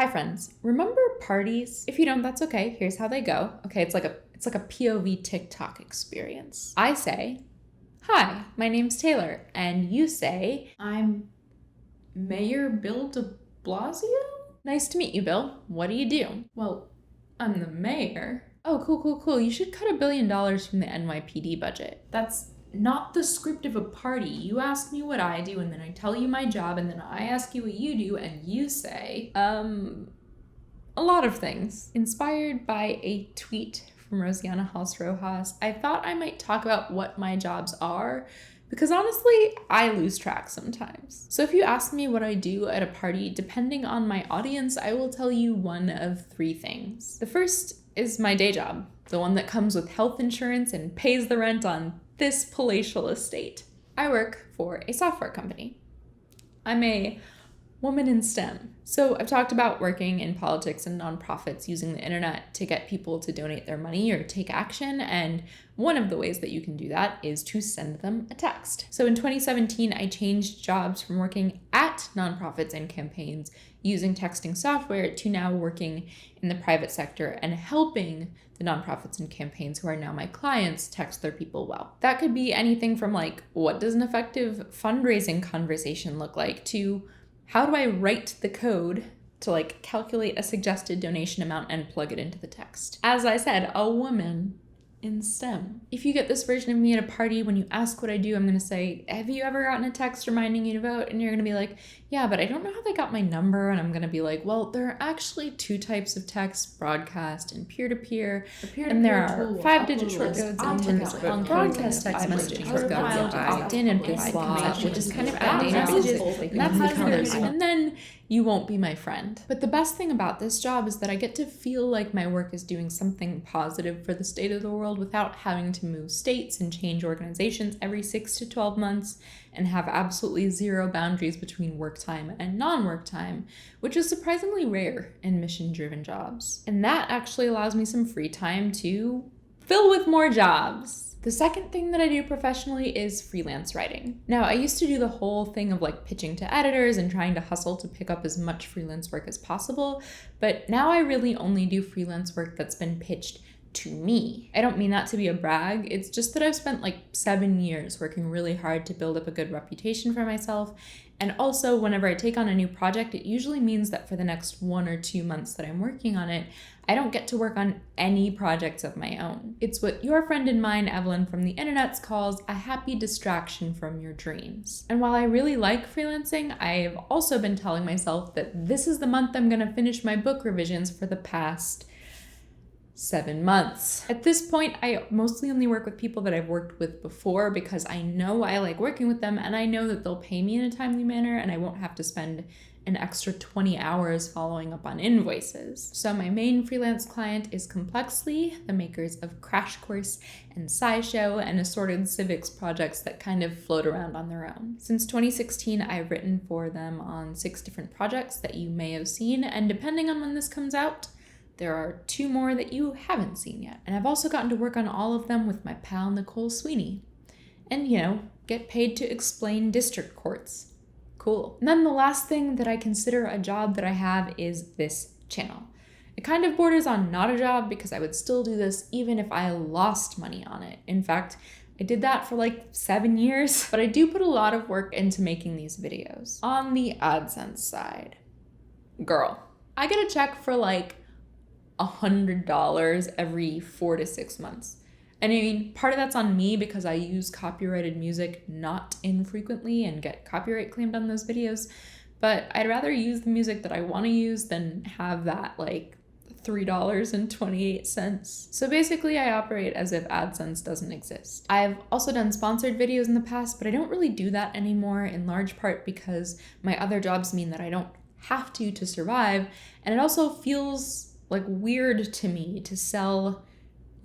Hi friends, remember parties? If you don't, that's okay. Here's how they go. Okay, it's like a POV TikTok experience. I say, "Hi, my name's Taylor," and you say, "I'm Mayor Bill de Blasio?" "Nice to meet you, Bill. What do you do?" "Well, I'm the mayor." "Oh, cool. You should cut $1 billion from the NYPD budget." "That's not the script of a party. You ask me what I do, and then I tell you my job, and then I ask you what you do, and you say, A lot of things. Inspired by a tweet from Rosianna Halse Rojas, I thought I might talk about what my jobs are, because honestly, I lose track sometimes. So if you ask me what I do at a party, depending on my audience, I will tell you one of 3 things. The first is my day job, the one that comes with health insurance and pays the rent on this palatial estate. I work for a software company. I'm a woman in STEM. So I've talked about working in politics and nonprofits using the internet to get people to donate their money or take action. And one of the ways that you can do that is to send them a text. So in 2017, I changed jobs from working at nonprofits and campaigns using texting software to now working in the private sector and helping the nonprofits and campaigns who are now my clients text their people well. That could be anything from like, what does an effective fundraising conversation look like, to how do I write the code to like calculate a suggested donation amount and plug it into the text? As I said, a woman in STEM. If you get this version of me at a party, when you ask what I do, I'm going to say, "Have you ever gotten a text reminding you to vote?" And you're going to be like, "Yeah, but I don't know how they got my number." And I'm going to be like, "Well, there are actually 2 types of text, broadcast and peer-to-peer. And there are 5-digit short codes and 10-digit long broadcast text messaging short codes that opt-in and provide consent, which is kind of outdated. And that's how it is. And then you won't be my friend." But the best thing about this job is that I get to feel like my work is doing something positive for the state of the world without having to move states and change organizations every 6 to 12 months and have absolutely zero boundaries between work time and non-work time, which is surprisingly rare in mission-driven jobs. And that actually allows me some free time to fill with more jobs. The second thing that I do professionally is freelance writing. Now, I used to do the whole thing of like pitching to editors and trying to hustle to pick up as much freelance work as possible, but now I really only do freelance work that's been pitched to me. I don't mean that to be a brag, it's just that I've spent like 7 years working really hard to build up a good reputation for myself. And also, whenever I take on a new project, it usually means that for the next 1 or 2 months that I'm working on it, I don't get to work on any projects of my own. It's what your friend and mine, Evelyn from the internets, calls a happy distraction from your dreams. And while I really like freelancing, I've also been telling myself that this is the month I'm gonna finish my book revisions for the past 7 months. At this point, I mostly only work with people that I've worked with before because I know I like working with them and I know that they'll pay me in a timely manner and I won't have to spend an extra 20 hours following up on invoices. So my main freelance client is Complexly, the makers of Crash Course and SciShow and assorted civics projects that kind of float around on their own. Since 2016, I've written for them on 6 different projects that you may have seen, and depending on when this comes out, there are 2 more that you haven't seen yet. And I've also gotten to work on all of them with my pal Nicole Sweeney. And, get paid to explain district courts. Cool. And then the last thing that I consider a job that I have is this channel. It kind of borders on not a job because I would still do this even if I lost money on it. In fact, I did that for like 7 years, but I do put a lot of work into making these videos. On the AdSense side, girl, I get a check for like $100 every 4 to 6 months. And I mean, part of that's on me because I use copyrighted music not infrequently and get copyright claimed on those videos, but I'd rather use the music that I want to use than have that like $3.28. So basically I operate as if AdSense doesn't exist. I've also done sponsored videos in the past, but I don't really do that anymore, in large part because my other jobs mean that I don't have to survive, and it also feels like weird to me to sell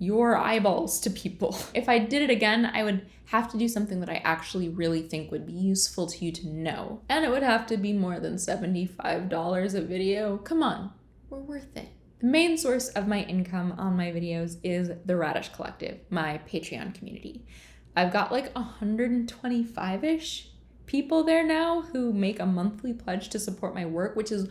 your eyeballs to people. If I did it again, I would have to do something that I actually really think would be useful to you to know. And it would have to be more than $75 a video. Come on, we're worth it. The main source of my income on my videos is the Radish Collective, my Patreon community. I've got like 125-ish people there now who make a monthly pledge to support my work, which is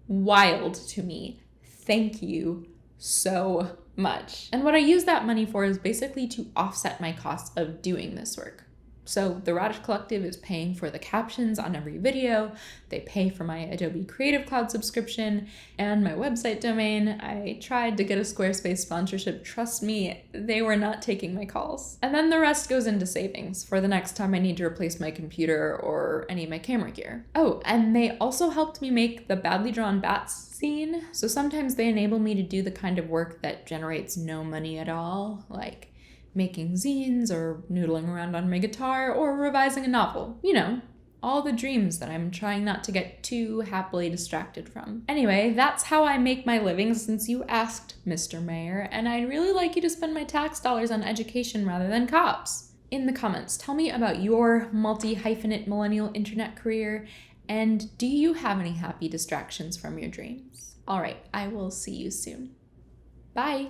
wild to me. Thank you so much. And what I use that money for is basically to offset my costs of doing this work. So the Radish Collective is paying for the captions on every video, they pay for my Adobe Creative Cloud subscription, and my website domain. I tried to get a Squarespace sponsorship. Trust me, they were not taking my calls. And then the rest goes into savings for the next time I need to replace my computer or any of my camera gear. Oh, and they also helped me make the Badly Drawn Bats scene. So sometimes they enable me to do the kind of work that generates no money at all, like making zines or noodling around on my guitar or revising a novel. You know, all the dreams that I'm trying not to get too happily distracted from. Anyway, that's how I make my living since you asked, Mr. Mayor, and I'd really like you to spend my tax dollars on education rather than cops. In the comments, tell me about your multi-hyphenate millennial internet career, and do you have any happy distractions from your dreams? All right, I will see you soon. Bye.